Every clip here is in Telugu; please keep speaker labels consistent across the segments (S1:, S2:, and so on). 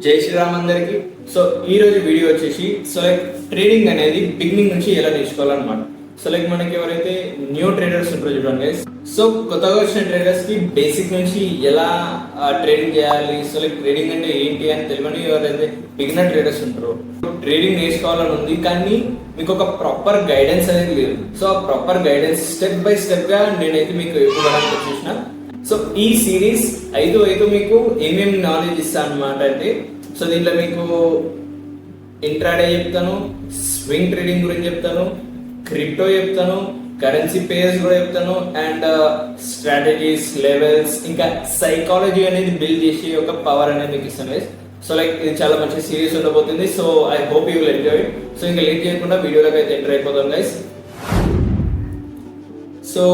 S1: జై శ్రీరామ్ అందరికి. సో ఈ రోజు వీడియో వచ్చేసి ట్రేడింగ్ అనేది బిగినింగ్ నుంచి ఎలా నేర్చుకోవాలన్నమాట. మనకి ఎవరైతే న్యూ ట్రేడర్స్ ఉంటారో చూడండి గైస్, సో కొత్తగా వచ్చిన ట్రేడర్స్ కి బేసిక్ నుంచి ఎలా ట్రేడింగ్ చేయాలి, ట్రేడింగ్ అంటే ఏంటి అని తెలియని ఎవరైతే బిగినర్ ట్రేడర్స్ ఉంటారో ట్రేడింగ్ నేర్చుకోవాలని ఉంది, కానీ మీకు ఒక ప్రాపర్ గైడెన్స్ అనేది లేదు. సో ఆ proper guidance step by step గా నేనైతే మీకు ఇవ్వడానికి వచ్చేసిన. సో ఈ సిరీస్ ఐదు మీకు ఏమేమి నాలెడ్జ్ ఇస్తాను అనమాట అంటే, సో దీంట్లో మీకు ఇంట్రాడే చెప్తాను, స్వింగ్ ట్రేడింగ్ గురించి చెప్తాను, క్రిప్టో చెప్తాను, కరెన్సీ పేర్స్ కూడా చెప్తాను, అండ్ స్ట్రాటజీస్, లెవెల్స్, ఇంకా సైకాలజీ అనేది బిల్డ్ చేసి ఒక పవర్ అనేది మీకు ఇస్తాను. సో ఇది చాలా మంచి సిరీస్ ఉండబోతుంది. So I hope you will enjoy it. So ఇంకా లేట్ చేయకుండా వీడియోలోకి అయితే ఎంటర్ అయిపోతాం guys. So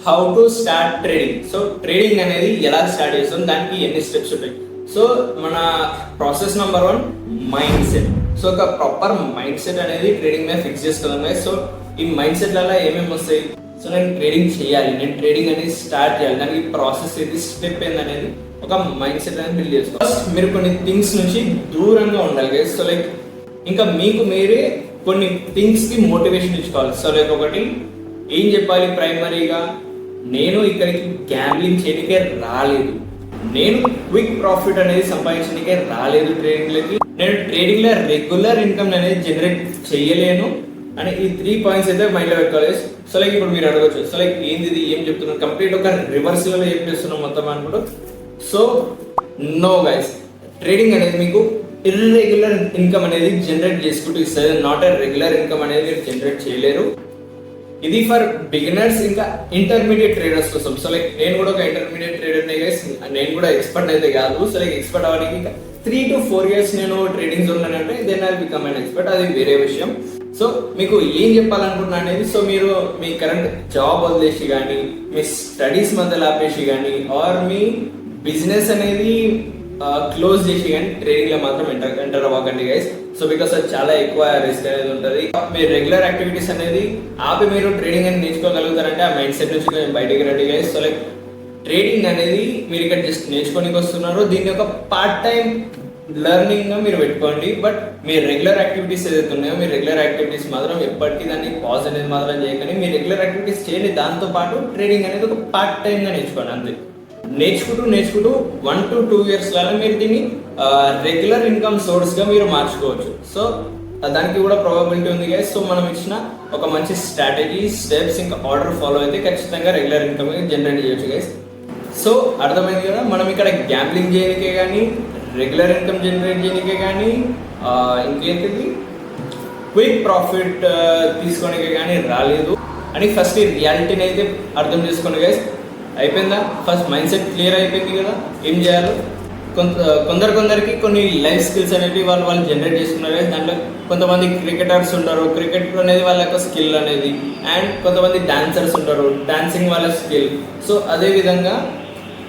S1: how to start trading. So trading అనేది ఎలా స్టార్ట్ చేస్తాం, దానికి ఎన్ని స్టెప్స్ ఉంటాయి. సో మన process number 1 mind set. So ఒక ప్రాపర్ మైండ్ సెట్ అనేది ట్రేడింగ్ మీద ఫిక్స్ చేసుకుందాం గైస్. సో ఈ మైండ్ సెట్ వల్ల ఏమేమి వస్తాయి, సో నేను ట్రేడింగ్ చేయాలి, నేను ట్రేడింగ్ అనేది స్టార్ట్ చేయాలి, దానికి ప్రాసెస్ ఏది, స్టెప్ ఏందనేది ఒక మైండ్ సెట్ అనేది బిల్డ్ చేసుకోవాలి. ఫస్ట్ మీరు కొన్ని థింగ్స్ నుంచి దూరంగా ఉండాలి గైస్. సో ఇంకా మీకు మీరే కొన్ని థింగ్స్ కి మోటివేషన్ ఇచ్చుకోవాలి. సో ఒకటి ఏం చెప్పాలి, ప్రైమరీగా నేను ఇక్కడికి గ్యాంబ్లింగ్ చేయడానికే రాలేదు, నేను క్విక్ ప్రాఫిట్ అనేది సంపాదించడానికే రాలేదు ట్రేడింగ్లకి, నేను ట్రేడింగ్ లో రెగ్యులర్ ఇన్కమ్ అనేది జనరేట్ చేయలేను అని ఈ 3 పాయింట్స్ అయితే మైండ్ లో పెట్టుకోవాలి. సో ఇప్పుడు మీరు అడగచ్చు, సో ఏంది ఇది, ఏం చెప్తున్నాను, కంప్లీట్ ఒక రివర్స్ లో ఏం చేస్తున్నాం మొత్తం అనుకుంటూ. సో నో గైస్, ట్రేడింగ్ అనేది మీకు ఇర్రెగ్యులర్ ఇన్కమ్ అనేది జనరేట్ చేసుకుంటూ ఇస్తుంది, నాట్ ఎ రెగ్యులర్ ఇన్కమ్ అనేది మీరు జనరేట్ చేయలేరు. ఇది ఫర్ బిగినర్స్ ఇంకా ఇంటర్మీడియట్ ట్రేడర్స్ కోసం. సో నేను కూడా ఒక ఇంటర్మీడియట్ ట్రేడర్ గైస్, నేను కూడా ఎక్స్పర్ట్ అయితే కాదు. సో ఎక్స్పర్ట్ అవ్వడానికి 3 to 4 years నేను ట్రేడింగ్ జోన్ అంటే then I become an expert, అది వేరే విషయం. సో మీకు ఏం చెప్పాలనుకుంటున్నా అనేది, సో మీరు మీ కరెంట్ జాబ్ వదిలేసి కానీ, మీ స్టడీస్ మధ్యలో ఆపేసి కానీ, ఆర్ మీ బిజినెస్ అనేది క్లోజ్ చేసి కానీ ట్రేడింగ్ లో మాత్రం ఎంటర్ అవ్వకండి గైస్. సో బికాస్ అది చాలా ఎక్కువ రిస్క్ అనేది ఉంటుంది. మీరు రెగ్యులర్ యాక్టివిటీస్ అనేది ఆపి మీరు ట్రేడింగ్ అనేది నేర్చుకోగలుగుతారంటే ఆ మైండ్ సెట్ నుంచి బయటికి రండి గైస్. సో ట్రేడింగ్ అనేది మీరు ఇక్కడ జస్ట్ నేర్చుకోనికి వస్తున్నారు, దీన్ని ఒక పార్ట్ టైం లెర్నింగ్ గా మీరు పెట్టుకోండి. బట్ మీ రెగ్యులర్ యాక్టివిటీస్ ఏదైతే ఉన్నాయో, మీ రెగ్యులర్ యాక్టివిటీస్ మాత్రం ఎప్పటికీ దాన్ని పాజ్ అనేది మాత్రం చేయకండి. మీ రెగ్యులర్ యాక్టివిటీస్ చేయండి, దాంతో పాటు ట్రేడింగ్ అనేది ఒక పార్ట్ టైం గా నేర్చుకోండి అంతే. నేర్చుకుంటూ 1 to 2 years లాగా మీరు దీన్ని రెగ్యులర్ ఇన్కమ్ సోర్స్ గా మీరు మార్చుకోవచ్చు. సో దానికి కూడా ప్రాబబిలిటీ ఉంది గైస్. సో మనం ఇచ్చిన ఒక మంచి స్ట్రాటజీ, స్టెప్స్, ఇంకా ఆర్డర్ ఫాలో అయితే ఖచ్చితంగా రెగ్యులర్ ఇన్కమ్ జనరేట్ చేయొచ్చు గైస్. సో అర్థమైంది కదా, మనం ఇక్కడ గ్యాంబ్లింగ్ చేయడానికే కానీ, రెగ్యులర్ ఇన్కమ్ జనరేట్ చేయడానికే కానీ, ఇంకేంటిది క్విక్ ప్రాఫిట్ తీసుకోవడానికే కానీ రాలేదు అని ఫస్ట్ ఈ రియాలిటీని అయితే అర్థం చేసుకోండి గైస్. అయిపోయిందా? ఫస్ట్ మైండ్ సెట్ క్లియర్ అయిపోయింది కదా, ఏం చేయాలో. కొందరికి కొన్ని లైఫ్ స్కిల్స్ అనేవి వాళ్ళు జనరేట్ చేసుకున్నారు. దాంట్లో కొంతమంది క్రికెటర్స్ ఉంటారు, క్రికెట్ అనేది వాళ్ళ యొక్క స్కిల్ అనేది, అండ్ కొంతమంది డాన్సర్స్ ఉంటారు, డాన్సింగ్ వాళ్ళ స్కిల్. సో అదే విధంగా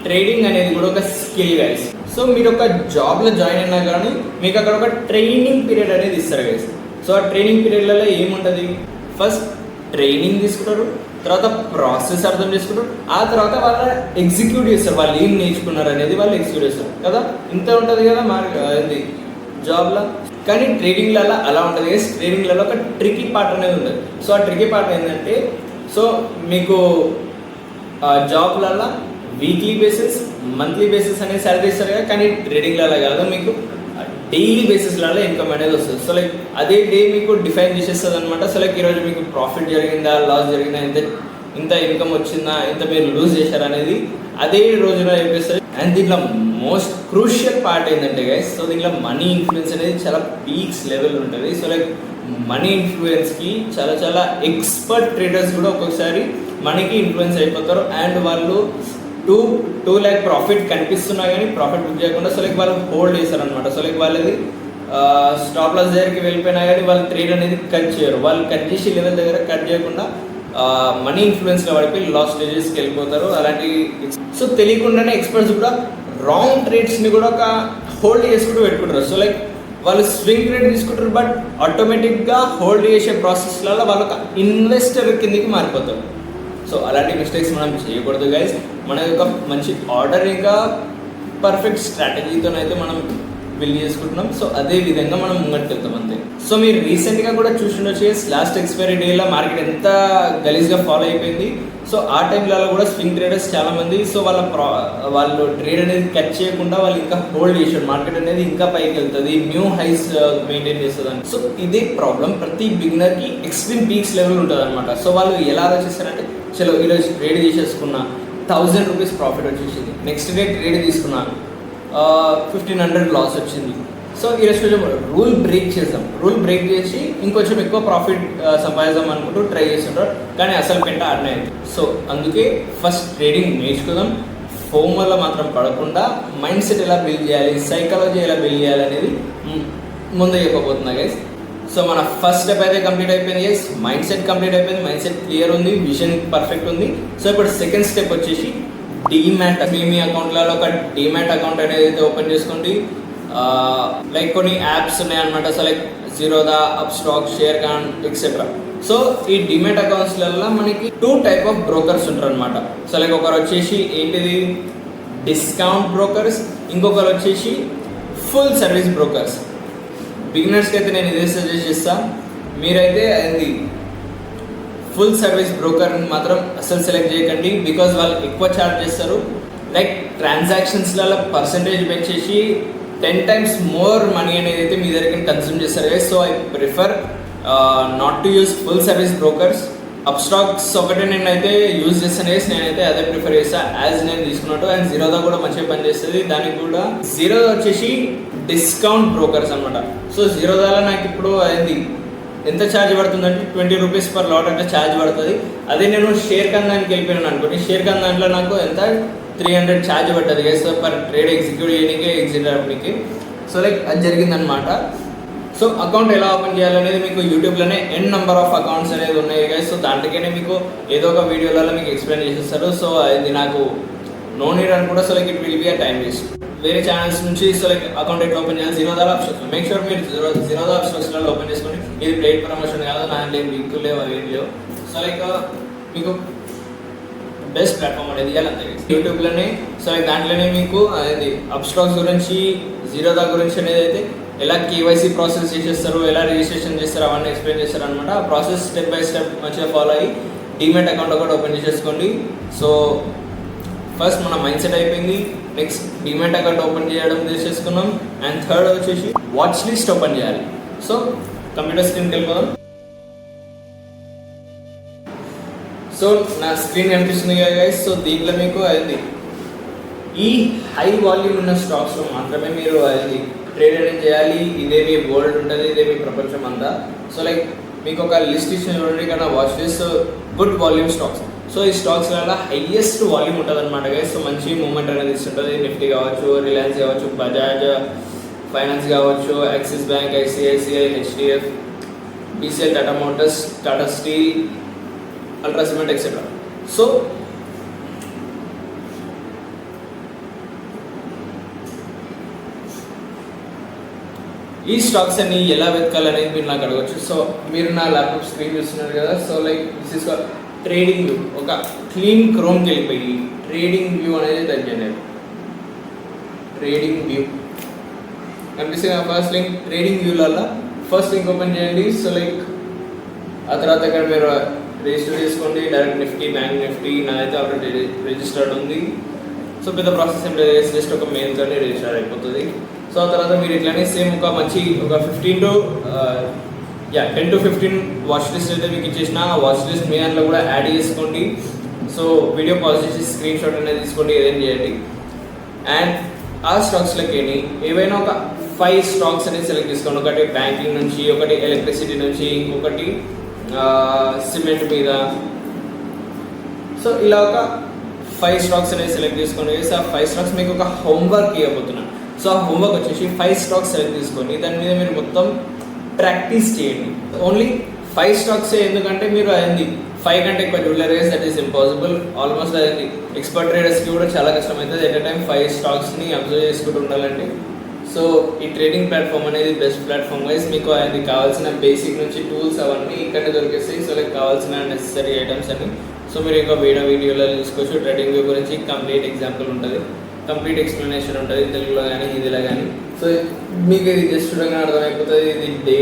S1: ట్రేడింగ్ అనేది కూడా ఒక స్కిల్ గైస్. సో మీరు ఒక జాబ్లో జాయిన్ అయినా కానీ మీకు అక్కడ ఒక ట్రైనింగ్ పీరియడ్ అనేది ఇస్తారు గైస్. సో ఆ ట్రైనింగ్ పీరియడ్లలో ఏముంటుంది, ఫస్ట్ ట్రైనింగ్ తీసుకుంటారు, తర్వాత ప్రాసెస్ అర్థం చేసుకుంటారు, ఆ తర్వాత వాళ్ళ ఎగ్జిక్యూట్ చేస్తారు, వాళ్ళు ఏం నేర్చుకున్నారు అనేది వాళ్ళు ఎగ్జిక్యూట్ చేస్తారు కదా. ఇంత ఉంటుంది కదా ఇది జాబ్లో. కానీ ట్రేడింగ్లలో అలా ఉంటుంది. ట్రేడింగ్లలో ఒక ట్రికీ పార్ట్ అనేది ఉంటుంది. సో ఆ ట్రికీ పార్ట్ ఏంటంటే, సో మీకు జాబ్లలో వీక్లీ బేసిస్, మంత్లీ బేసిస్ అనేది సాలరీ ఇస్తారు కదా, కానీ ట్రేడింగ్లలో కాదు, మీకు డైలీ బేసిస్లలో ఇన్కమ్ అనేది వస్తుంది. సో అదే డే మీకు డిఫైన్ చేసేస్తుంది అనమాట. సో ఈరోజు మీకు ప్రాఫిట్ జరిగిందా, లాస్ జరిగిందా, ఇంత ఇన్కమ్ వచ్చిందా, ఇంత మీరు లూజ్ చేశారు అనేది అదే రోజున చెప్పేస్తుంది. అండ్ దీంట్లో మోస్ట్ క్రూషియల్ పార్ట్ ఏంటంటే గైస్, సో దీంట్లో మనీ ఇన్ఫ్లుయెన్స్ అనేది చాలా పీక్స్ లెవెల్ ఉంటుంది. సో మనీ ఇన్ఫ్లుయెన్స్కి చాలా ఎక్స్పర్ట్ ట్రేడర్స్ కూడా ఒక్కొక్కసారి మనీకి ఇన్ఫ్లుయెన్స్ అయిపోతారు. అండ్ వాళ్ళు 2 lakh ప్రాఫిట్ కనిపిస్తున్నా కానీ ప్రాఫిట్ బుక్ చేయకుండా సో వాళ్ళు హోల్డ్ చేస్తారు అనమాట. సో వాళ్ళది స్టాప్ లాస్ దగ్గరికి వెళ్ళిపోయినా కానీ వాళ్ళు ట్రేడ్ అనేది కట్ చేయరు. వాళ్ళు కట్ చేసి లెవెల్ దగ్గర కట్ చేయకుండా మనీ ఇన్ఫ్లుయెన్స్లో పడిపోయి లాస్ స్టేజెస్కి వెళ్ళిపోతారు. అలాంటి సో తెలియకుండానే ఎక్స్పర్ట్స్ కూడా రాంగ్ ట్రేడ్స్ని కూడా ఒక హోల్డ్ చేసుకుంటూ పెట్టుకుంటారు. సో వాళ్ళు స్వింగ్ ట్రేడ్ తీసుకుంటారు, బట్ ఆటోమేటిక్గా హోల్డ్ చేసే ప్రాసెస్లలో వాళ్ళు ఒక ఇన్వెస్టర్ కిందకి మారిపోతారు. సో అలాంటి మిస్టేక్స్ మనం చేయకూడదు గైస్. మన యొక్క మంచి ఆర్డర్ ఇంకా పర్ఫెక్ట్ స్ట్రాటజీతోనైతే మనం బిల్డ్ చేసుకుంటున్నాం. సో అదే విధంగా మనం ముంగటికి వెళ్తాం అంతే. సో మీరు రీసెంట్గా కూడా చూస్తుండొచ్చు, లాస్ట్ ఎక్స్పైరీ డేలో మార్కెట్ ఎంత గలీజ్గా ఫాలో అయిపోయింది. సో ఆ టైంలలో కూడా స్వింగ్ ట్రేడర్స్ చాలామంది సో వాళ్ళు ట్రేడ్ అనేది కట్ చేయకుండా వాళ్ళు ఇంకా హోల్డ్ చేశారు. మార్కెట్ అనేది ఇంకా పైకి వెళ్తుంది, న్యూ హైస్ మెయింటైన్ చేస్తుంది అని. సో ఇదే ప్రాబ్లం ప్రతి బిగినర్కి ఎక్స్ట్రీమ్ పీక్స్ లెవెల్ ఉంటుంది అనమాట. సో వాళ్ళు ఎలా ఆలోచిస్తారంటే, చలో ఈరోజు ట్రేడ్ చేసేసుకున్నా 1000 రూపీస్ ప్రాఫిట్ వచ్చేసింది, నెక్స్ట్ డే ట్రేడ్ తీసుకున్నా 1500 లాస్ వచ్చింది. సో ఈరోజు కొంచెం రూల్ బ్రేక్ చేద్దాం, రూల్ బ్రేక్ చేసి ఇంకొంచెం ఎక్కువ ప్రాఫిట్ సంపాదిద్దాం అనుకుంటూ ట్రై చేస్తుంటారు, కానీ అసలు పెంట అర్థం అయింది. సో అందుకే ఫస్ట్ ట్రేడింగ్ నేర్చుకుందాం, ఫోమ్ వల్ల మాత్రం పడకుండా మైండ్ సెట్ ఎలా బిల్డ్ చేయాలి, సైకాలజీ ఎలా బిల్డ్ చేయాలి అనేది ముందే చెప్పబోతున్నా గైస్. సో మన ఫస్ట్ స్టెప్ అయితే కంప్లీట్ అయిపోయింది గైస్, మైండ్ సెట్ కంప్లీట్ అయిపోయింది, మైండ్ సెట్ క్లియర్ ఉంది, విజన్ పర్ఫెక్ట్ ఉంది. సో ఇప్పుడు సెకండ్ స్టెప్ వచ్చేసి డీమ్యాట్. మీ అకౌంట్లలో ఒక డీమ్యాట్ అకౌంట్ అనేది అయితే ఓపెన్ చేసుకోండి. లైక్ కొన్ని యాప్స్ ఉన్నాయన్నమాట. So like Zerodha, up stock, share Khan etcetera. So ఈ డిమెట్ అకౌంట్స్లలో మనకి 2 టైప్ ఆఫ్ బ్రోకర్స్ ఉంటారు అనమాట. సో లైక్ ఒకరు వచ్చేసి ఏంటిది డిస్కౌంట్ బ్రోకర్స్, ఇంకొకరు వచ్చేసి ఫుల్ సర్వీస్ బ్రోకర్స్. బిగినర్స్కి అయితే నేను ఇదే సజెస్ట్ చేస్తాను, మీరైతే అది ఫుల్ సర్వీస్ బ్రోకర్ని మాత్రం అసలు సెలెక్ట్ చేయకండి, బికాజ్ వాళ్ళు ఎక్కువ ఛార్జ్ చేస్తారు. లైక్ ట్రాన్సాక్షన్స్లలో పర్సంటేజ్ పెంచేసి 10 times మోర్ మనీ అనేది అయితే మీ దగ్గర కన్స్యూమ్ చేస్తారు కదా. So I prefer not to use full service brokers. Up stocks ఒకటే నేనైతే యూజ్ చేస్తాను వేసి, నేనైతే అదే ప్రిఫర్ చేస్తాను యాజ్ నేను తీసుకున్నట్టు. అండ్ జీరోదా కూడా మంచిగా పనిచేస్తుంది. దానికి కూడా జీరోదా వచ్చేసి డిస్కౌంట్ బ్రోకర్స్ అనమాట. సో జీరోదాలో నాకు ఇప్పుడు అయింది ఎంత ఛార్జ్ పడుతుందంటే 20 రూపీస్ పర్ లాట్ అంటే ఛార్జ్ పడుతుంది. అదే నేను షేర్ ఖాన్ దానికి వెళ్ళిపోయినాను అనుకోండి, షేర్ ఖాన్ దాంట్లో నాకు ఎంత 300 ఛార్జ్ పడ్డది కదా. సో పర్ ట్రేడ్ ఎగ్జిక్యూట్ చేయడానికి ఎగ్జిట్ అవ్వడానికి. సో లైక్ అది జరిగిందనమాట. సో అకౌంట్ ఎలా ఓపెన్ చేయాలనేది మీకు యూట్యూబ్లోనే ఎన్ నెంబర్ ఆఫ్ అకౌంట్స్ అనేది ఉన్నాయి కదా. సో దాంట్లోనే మీకు ఏదో ఒక వీడియోలలో మీకు ఎక్స్ప్లెయిన్ చేసేస్తారు. సో అది నాకు నో నీడ్ అనుకుంటా. So like it will be a time waste. వేరే ఛానల్స్ నుంచి సో లైక్ అకౌంట్ ఎట్లా ఓపెన్ చేయాలి, జీరోదా ఆప్షన్స్ మేక్ షూర్ మీరు జీరోదా ఆప్షన్స్లలో ఓపెన్ చేసుకోండి. ఇది ప్లేట్ ప్రమోషన్ కాదు, నా ఏం లింక్ లేవు, అవి ఏం లేవు. సో లైక్ మీకు బెస్ట్ ప్లాట్ఫామ్ అనేది ఇవ్వాలంతే యూట్యూబ్లోనే. సో లైక్ దాంట్లోనే మీకు అది అప్ స్టాక్స్ గురించి, జీరోదా గురించి అనేది అయితే ఎలా కేవైసీ ప్రాసెస్ చేసేస్తారు, ఎలా రిజిస్ట్రేషన్ చేస్తారు అవన్నీ ఎక్స్ప్లెయిన్ చేస్తారు అనమాట. ఆ ప్రాసెస్ స్టెప్ బై స్టెప్ మంచిగా ఫాలో అయ్యి డీమెట్ అకౌంట్ ఒకటి ఓపెన్ చేసేసుకోండి. సో ఫస్ట్ మన మైండ్ సెట్ అయిపోయింది, నెక్స్ట్ డీమెట్ అకౌంట్ ఓపెన్ చేయడం చేసేసుకున్నాం. అండ్ థర్డ్ వచ్చేసి వాచ్ లిస్ట్ ఓపెన్ చేయాలి. సో కంప్యూటర్ స్క్రీన్కి వెళ్ళిపోదాం. సో నా స్క్రీన్ కనిపిస్తుంది కదా గైస్. సో దీంట్లో మీకు అది ఈ హై వాల్యూమ్ ఉన్న స్టాక్స్లో మాత్రమే మీరు అది ట్రేడ్ అనేది చేయాలి. ఇదే మీ వరల్డ్ ఉంటుంది, ఇదే మీ ప్రపంచం అంతా. సో లైక్ మీకు ఒక లిస్ట్ ఇచ్చిన చూడండి కదా, watch list good volume stocks. So ఈ స్టాక్స్ వల్ల హైయెస్ట్ వాల్యూమ్ ఉంటుంది అనమాట గైస్. సో మంచి మూమెంట్ అనేది ఇస్తుంటుంది. నిఫ్టీ కావచ్చు, రిలయన్స్ కావచ్చు, బజాజ్ ఫైనాన్స్ కావచ్చు, axis bank, ICICI, HDF, బీసీఎల్, Tata Motors, Tata steel, ultra cement etcetera. So ఈ స్టాక్స్ అన్ని ఎలా వెతకాలనేది మీరు నాకు అడగచ్చు. సో మీరు నా ల్యాప్టాప్ స్క్రీన్ చూస్తున్నారు కదా. So like this is trading view. ఒక క్లీన్ క్రోమ్కి వెళ్ళిపోయి ట్రేడింగ్ వ్యూ అనేది తగ్గింది. ట్రేడింగ్ వ్యూ కనిపిస్తుంది ఫస్ట్ లింక్. ట్రేడింగ్ వ్యూలలో ఫస్ట్ లింక్ ఓపెన్ చేయండి. సో లైక్ ఆ తర్వాత ఇక్కడ మీరు రిజిస్టర్ చేసుకోండి. డైరెక్ట్ నిఫ్టీ, బ్యాంక్ నిఫ్టీ నాదైతే ఆల్రెడీ రిజిస్టర్డ్ ఉంది. సో పెద్ద ప్రాసెస్ ఏం లేదు, జస్ట్ ఒక మెయిల్తోనే రిజిస్టర్ అయిపోతుంది. సో ఆ తర్వాత మీరు ఇట్లానే సేమ్ ఒక మంచి ఒక 10 to 15 వాచ్ లిస్ట్ అయితే మీకు ఇచ్చేసిన ఆ వాచ్ లిస్ట్ మీ దాంట్లో కూడా యాడ్ చేసుకోండి. సో వీడియో పాజ్ చేసి స్క్రీన్ షాట్ అనేది తీసుకోండి, ఏదైనా చేయండి. అండ్ ఆ స్టాక్స్లకి ఏవైనా ఒక 5 స్టాక్స్ అనేది సెలెక్ట్ చేసుకోండి. ఒకటి బ్యాంకింగ్ నుంచి, ఒకటి ఎలక్ట్రిసిటీ నుంచి, ఇంకొకటి సిమెంట్ మీద. సో ఇలా ఒక 5 స్టాక్స్ అనేది సెలెక్ట్ చేసుకోండి. సో ఆ 5 స్టాక్స్ మీకు ఒక హోంవర్క్ ఇవ్వబోతున్నాను. సో ఆ హోంవర్క్ వచ్చేసి 5 స్టాక్స్ సెలెక్ట్ తీసుకొని దాని మీద మీరు మొత్తం ప్రాక్టీస్ చేయండి. Only 5 stocks. ఎందుకంటే మీరు అయింది 5 కంటే ఎక్కువ చూడలేరు, దట్ ఈస్ ఇంపాసిబుల్. ఆల్మోస్ట్ అయింది ఎక్స్పర్ట్ ట్రేడర్స్కి కూడా చాలా కష్టమవుతుంది ఎట్ ఎ టైం 5 స్టాక్స్ని అబ్జర్వ్ చేసుకుంటూ ఉండాలండి. సో ఈ ట్రేడింగ్ ప్లాట్ఫామ్ అనేది బెస్ట్ ప్లాట్ఫామ్ వైజ్. మీకు అది కావాల్సిన బేసిక్ నుంచి టూల్స్ అవన్నీ ఇక్కడే దొరికేస్తాయి. సో లైక్ కావాల్సిన నెసెసరీ ఐటమ్స్ అన్ని. సో మీరు ఇంకా వీడియోలో చూసుకోవచ్చు. ట్రేడింగ్ వ్యూ గురించి కంప్లీట్ ఎగ్జాంపుల్ ఉంటుంది. కంప్లీట్ ఎక్స్ప్లెనేషన్ ఉంటుంది తెలుగులో కానీ హిందీలో కానీ. సో మీకు ఇది జస్ట్ చూడగానే అర్థమైపోతుంది. ఇది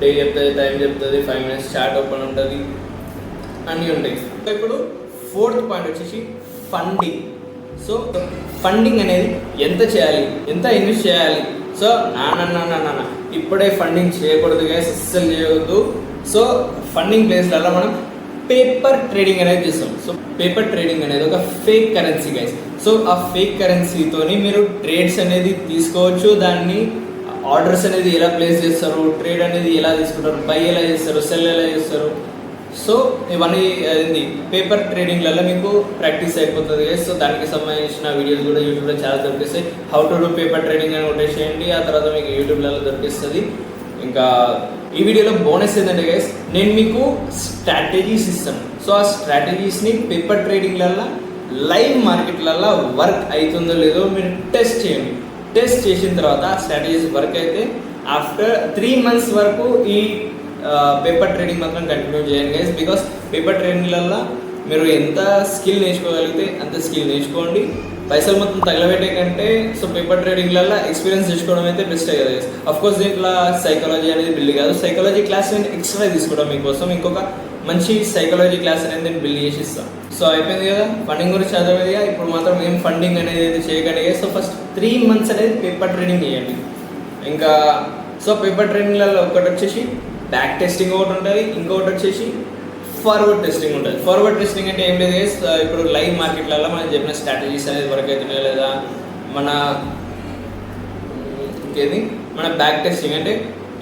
S1: డే చెప్తుంది, టైం చెప్తుంది, 5 minutes చాట్ ఓపెన్ ఉంటుంది, అన్నీ ఉంటాయి. సో ఇప్పుడు 4th పాయింట్ వచ్చేసి ఫండింగ్. సో ఫండింగ్ అనేది ఎంత చేయాలి, ఎంత ఇన్వెస్ట్ చేయాలి. సో నాన్న ఇప్పుడే ఫండింగ్ చేయకూడదు గైస్, అస్సలు చేయవద్దు. సో ఫండింగ్ ప్లేస్లలో మనం పేపర్ ట్రేడింగ్ అనేది చేస్తాం. సో పేపర్ ట్రేడింగ్ అనేది ఒక ఫేక్ కరెన్సీ గైస్. సో ఆ ఫేక్ కరెన్సీతోని మీరు ట్రేడ్స్ అనేది తీసుకోవచ్చు. దాన్ని ఆర్డర్స్ అనేది ఎలా ప్లేస్ చేస్తారు, ట్రేడ్ అనేది ఎలా తీసుకుంటారు, బై ఎలా చేస్తారు, సెల్ ఎలా చేస్తారు. సో ఇవన్నీ అది పేపర్ ట్రేడింగ్లలో మీకు ప్రాక్టీస్ అయిపోతుంది గైస్. సో దానికి సంబంధించిన వీడియోస్ కూడా యూట్యూబ్లో చాలా దొరికిస్తాయి. How to do paper trading అని కొట్టేసేయండి, ఆ తర్వాత మీకు యూట్యూబ్లలో దొరికిస్తుంది. ఇంకా ఈ వీడియోలో బోనస్ ఏంటంటే గైస్, నేను మీకు స్ట్రాటజీస్ ఇస్తాను. సో ఆ స్ట్రాటజీస్ని పేపర్ ట్రేడింగ్లలో లైవ్ మార్కెట్లలో వర్క్ అవుతుందో లేదో మీరు టెస్ట్ చేయండి. టెస్ట్ చేసిన తర్వాత ఆ స్ట్రాటజీస్ వర్క్ అయితే ఆఫ్టర్ 3 months వరకు ఈ పేపర్ ట్రేడింగ్ మాత్రం కంటిన్యూ చేయండి గైస్. బికాస్ పేపర్ ట్రేడింగ్లలో మీరు ఎంత స్కిల్ నేర్చుకోగలిగితే అంత స్కిల్ నేర్చుకోండి. పైసలు మొత్తం తగలబెట్టే కంటే సో పేపర్ ట్రేడింగ్లలో ఎక్స్పీరియన్స్ తెచ్చుకోవడం అయితే బెస్టే కదా గైస్. అఫ్కోర్స్ దీంట్లో సైకాలజీ అనేది బిల్డ్ కాదు, సైకాలజీ క్లాస్ నేను ఎక్స్ట్రా తీసుకోవడం మీకోసం ఇంకొక మంచి సైకాలజీ క్లాస్ అనేది నేను బిల్డ్ చేసి ఇస్తాను. సో అయిపోయింది కదా ఫండింగ్ గురించి అర్థమైందిగా. ఇప్పుడు మాత్రం ఏం ఫండింగ్ అనేది అయితే చేయకండి. సో ఫస్ట్ 3 months అనేది పేపర్ ట్రేడింగ్ చేయండి. ఇంకా సో పేపర్ ట్రేడింగ్లలో ఒకటి వచ్చేసి బ్యాక్ టెస్టింగ్ ఒకటి ఉంటుంది, ఇంకొకటి వచ్చేసి ఫార్వర్డ్ టెస్టింగ్ ఉంటుంది. ఫార్వర్డ్ టెస్టింగ్ అంటే ఏం లేదు, ఇప్పుడు లైవ్ మార్కెట్లలో మనం చెప్పిన స్ట్రాటజీస్ అనేది వర్క్ అవుతున్నాయా లేదా, మన ఇంకేది మన బ్యాక్ టెస్టింగ్ అంటే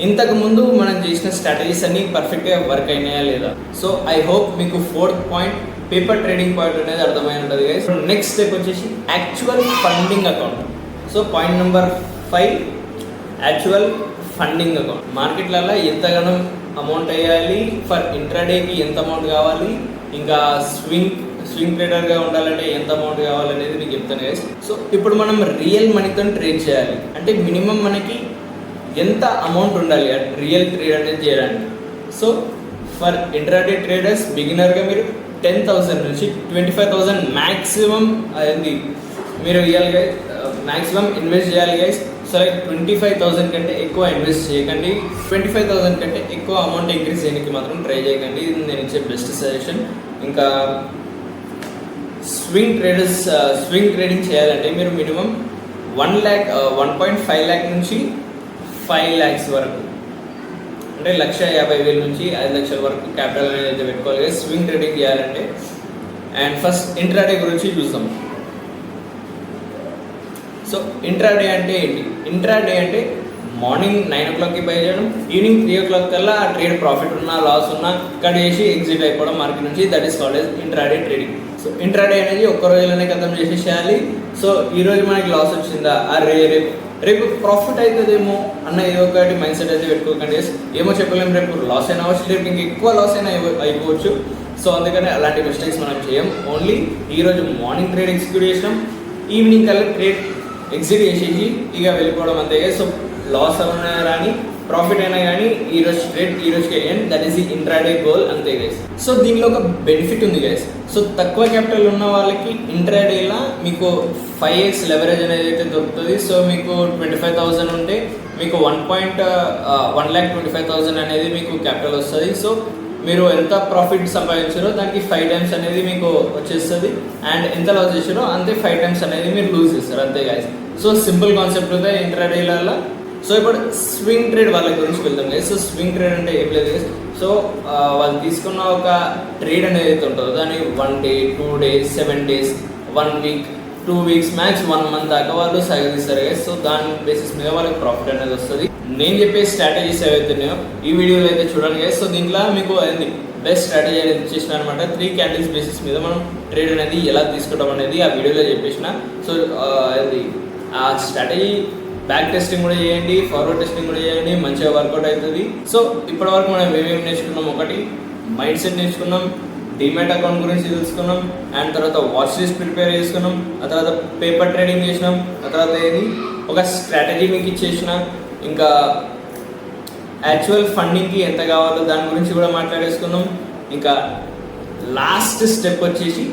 S1: ఇంతకు ముందు మనం చేసిన స్ట్రాటజీస్ అన్ని పర్ఫెక్ట్గా వర్క్ అయినాయా లేదా. సో ఐ హోప్ మీకు 4th point paper trading point అనేది అర్థమై ఉంటుంది గైస్. నెక్స్ట్ స్టెప్ వచ్చేసి actual funding account. So point number 5 actual funding account. మార్కెట్లలో ఎంతగానో అమౌంట్ వేయాలి, ఫర్ ఇంట్రాడేకి ఎంత అమౌంట్ కావాలి, ఇంకా స్వింగ్ ట్రేడర్గా ఉండాలంటే ఎంత అమౌంట్ కావాలనేది మీకు చెప్తాను గైస్. సో ఇప్పుడు మనం రియల్ మనీతో ట్రేడ్ చేయాలి అంటే మినిమం మనకి ఎంత అమౌంట్ ఉండాలి రియల్ ట్రేడ్ అనేది చేయడానికి. సో ఫర్ ఇంట్రాడే ట్రేడర్స్ బిగినర్గా మీరు 10,000 నుంచి 25,000 మ్యాక్సిమం అది మీరు ఇవ్వాలి గైస్, మ్యాక్సిమం ఇన్వెస్ట్ చేయాలి గైస్. సో లైక్ 25,000 కంటే ఎక్కువ ఇన్వెస్ట్ చేయకండి, 25,000 కంటే ఎక్కువ అమౌంట్ ఇంక్రీజ్ చేయడానికి మాత్రం ట్రై చేయకండి. ఇది నేను ఇచ్చే బెస్ట్ సజెషన్. ఇంకా స్వింగ్ ట్రేడింగ్ చేయాలంటే మీరు మినిమం 1.5 lakh నుంచి 5 lakhs వరకు అంటే 1,50,000 నుంచి 5 లక్షల వరకు క్యాపిటల్ అనేది అయితే పెట్టుకోవాలి స్వింగ్ ట్రేడింగ్ చేయాలంటే. అండ్ ఫస్ట్ ఇంట్రాడే గురించి చూద్దాం. సో ఇంట్రాడే అంటే ఏంటి? ఇంట్రాడే అంటే మార్నింగ్ 9 o'clockకి బై చేయడం, ఈవినింగ్ 3 o'clock కల్లా ఆ ట్రేడ్ ప్రాఫిట్ ఉన్నా లాస్ ఉన్నా కట్ చేసి ఎగ్జిట్ అయిపోవడం మార్కెట్ నుంచి. That is called as intraday trading. So intraday అనేది ఒక్క రోజులోనే ఖతం చేసేసేయాలి. సో ఈరోజు మనకి లాస్ వచ్చిందా, రేపు ప్రాఫిట్ అవుతుందేమో అన్న ఏదో ఒకటి మైండ్ సెట్ అయితే పెట్టుకోకండి. ఏమో చెప్పలేము, రేపు లాస్ అయినా అవ్వచ్చు, రేపు ఇంక ఎక్కువ లాస్ అయినా అయిపోవచ్చు. సో అందుకని అలాంటి మిస్టేక్స్ మనం చేయం. ఓన్లీ ఈరోజు మార్నింగ్ ట్రేడ్ ఎగ్జిక్యూట్ చేసినాం, ఈవినింగ్ కల్లా ట్రేడ్ ఎగ్జిట్ చేసేసి ఇక వెళ్ళిపోవడం అంతే. సో లాస్ అయినా కానీ ప్రాఫిట్ అయినా కానీ ఈరోజు ట్రేడ్ ఈరోజుకి వేయండి. That is the intraday goal అంతే గైస్. సో దీనిలో ఒక బెనిఫిట్ ఉంది గైస్. సో తక్కువ క్యాపిటల్ ఉన్న వాళ్ళకి ఇంట్రాడేలా మీకు 5x లెవరేజ్ అనేది అయితే దొరుకుతుంది. సో మీకు 25,000 ఉంటే మీకు 1,25,000 అనేది మీకు క్యాపిటల్ వస్తుంది. సో మీరు ఎంత ప్రాఫిట్ సంపాదించారో దానికి 5 times అనేది మీకు వచ్చేస్తుంది. అండ్ ఎంత లాస్ చేసారో అంతే 5 times అనేది మీరు లూజ్ చేస్తారు అంతే గైస్. సో సింపుల్ కాన్సెప్ట్ ఉంది ఇంట్రాడేలలో. సో ఇప్పుడు స్వింగ్ ట్రేడ్ వాళ్ళ గురించి వెళ్తాం గైస్. సో స్వింగ్ ట్రేడ్ అంటే ఏం లేదు గైస్. సో వాళ్ళు తీసుకున్న ఒక ట్రేడ్ అనేది అయితే ఉంటుందో దాన్ని 1 day, 2 days, 7 days, 1 week, 2 weeks, max 1 month దాకా వాళ్ళు సాగదీస్తారు గైస్. సో దాని బేసిస్ మీద వాళ్ళకి ప్రాఫిట్ అనేది వస్తుంది. నేను చెప్పే స్ట్రాటజీస్ ఏవైతున్నాయో ఈ వీడియోలో అయితే చూడండి గైస్. సో దీంట్లో మీకు అది బెస్ట్ స్ట్రాటజీ అనేది ఇచ్చేసిన అనమాట. 3 candles బేసిస్ మీద మనం ట్రేడ్ అనేది ఎలా తీసుకుంటాం అనేది ఆ వీడియోలో చెప్పేసిన. సో అది ఆ స్ట్రాటజీ బ్యాక్ టెస్టింగ్ కూడా చేయండి, ఫార్వర్డ్ టెస్టింగ్ కూడా చేయండి, మంచిగా వర్కౌట్ అవుతుంది. సో ఇప్పటివరకు మనం ఏమేమి నేర్చుకున్నాం, ఒకటి మైండ్ సెట్ నేర్చుకున్నాం, డిమాట్ అకౌంట్ గురించి తెలుసుకున్నాం, అండ్ తర్వాత వాచ్ లిస్ట్ ప్రిపేర్ చేసుకున్నాం, ఆ తర్వాత పేపర్ ట్రేడింగ్ చేసినాం, ఆ తర్వాత ఏది ఒక స్ట్రాటజీ మీకు ఇచ్చేసిన, ఇంకా యాక్చువల్ ఫండింగ్కి ఎంత కావాలో దాని గురించి కూడా మాట్లాడేసుకున్నాం. ఇంకా లాస్ట్ స్టెప్ వచ్చేసి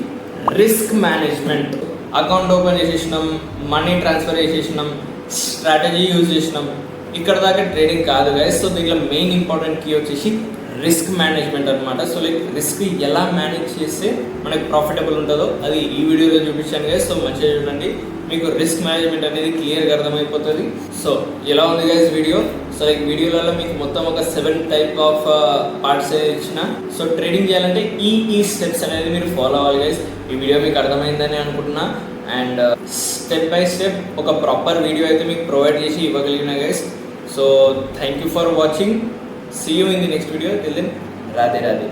S1: రిస్క్ మేనేజ్మెంట్. అకౌంట్ ఓపెన్ చేసేసినాం, మనీ ట్రాన్స్ఫర్ చేసేసినాం, స్ట్రాటజీ యూజ్ చేసినాం, ఇక్కడ దాకా ట్రేడింగ్ కాదు గైస్. సో దీంట్లో మెయిన్ ఇంపార్టెంట్ కీ వచ్చేసి రిస్క్ మేనేజ్మెంట్ అనమాట. సో లైక్ రిస్క్ ఎలా మేనేజ్ చేస్తే మనకి ప్రాఫిటబుల్ ఉంటుందో అది ఈ వీడియోలో చూపించాను గైస్. సో మంచిగా చూడండి, మీకు రిస్క్ మేనేజ్మెంట్ అనేది క్లియర్గా అర్థమైపోతుంది. సో ఎలా ఉంది గైస్ వీడియో? సో లైక్ వీడియోలలో మీకు మొత్తం ఒక 7 టైప్ ఆఫ్ పార్ట్స్ ఇచ్చిన. సో ట్రేడింగ్ చేయాలంటే ఈ స్టెప్స్ అనేది మీరు ఫాలో అవ్వాలి గైస్. ఈ వీడియో మీకు అర్థమైందని అనుకుంటున్నా. అండ్ స్టెప్ బై స్టెప్ ఒక ప్రాపర్ వీడియో అయితే మీకు ప్రొవైడ్ చేసి ఇవ్వగలిగిన guys. So thank you for watching. See you in the next video. Till then, Radhe Radhe.